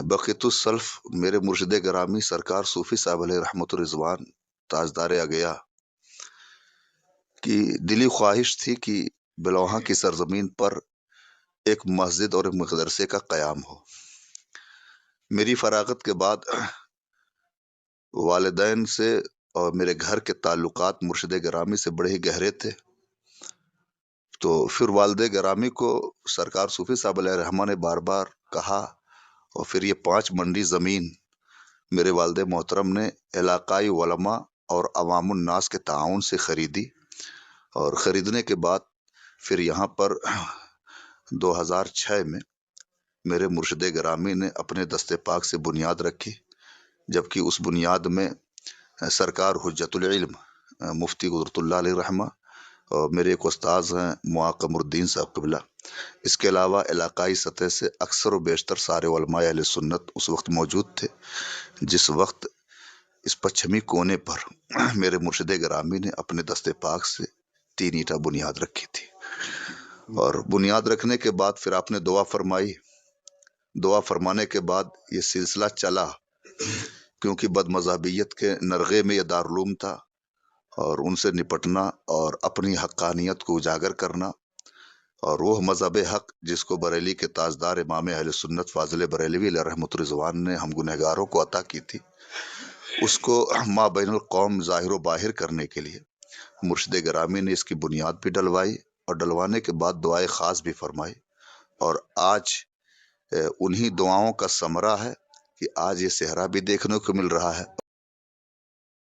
بقیت السلف میرے مرشد گرامی سرکار صوفی صاحب علیہ رحمت الرضوان تاجدار اگیا کی دلی خواہش تھی کہ بلوہاں کی سرزمین پر ایک مسجد اور ایک مدرسے کا قیام ہو۔ میری فراغت کے بعد والدین سے اور میرے گھر کے تعلقات مرشد گرامی سے بڑے ہی گہرے تھے، تو پھر والد گرامی کو سرکار صوفی صاحب علیہ رحمہ نے بار بار کہا، اور پھر یہ 5 منڈی زمین میرے والد محترم نے علاقائی علماء اور عوام الناس کے تعاون سے خریدی، اور خریدنے کے بعد پھر یہاں پر 2006 میں میرے مرشد گرامی نے اپنے دست پاک سے بنیاد رکھی، جبکہ اس بنیاد میں سرکار حجت العلم مفتی قدرت اللہ علیہ رحمہ اور میرے ایک استاذ ہیں معاقم الدین صاحب قبلہ، اس کے علاوہ علاقائی سطح سے اکثر و بیشتر سارے علماء اہل سنت اس وقت موجود تھے، جس وقت اس پچھمی کونے پر میرے مرشد گرامی نے اپنے دست پاک سے 3 اینٹا بنیاد رکھی تھی۔ اور بنیاد رکھنے کے بعد پھر آپ نے دعا فرمائی، دعا فرمانے کے بعد یہ سلسلہ چلا، کیونکہ بد مذہبیت کے نرغے میں یہ دارالعلوم تھا، اور ان سے نپٹنا اور اپنی حقانیت کو اجاگر کرنا، اور وہ مذہب حق جس کو بریلی کے تاجدار امام اہل سنت فاضل بریلوی علیہ رحمۃ الرضوان نے ہم گنہگاروں کو عطا کی تھی، اس کو ما بین القوم ظاہر و باہر کرنے کے لیے مرشد گرامی نے اس کی بنیاد بھی ڈلوائی، اور ڈلوانے کے بعد دعائے خاص بھی فرمائی، اور آج انہی دعاؤں کا ثمرہ ہے کہ آج یہ صحرا بھی دیکھنے کو مل رہا ہے۔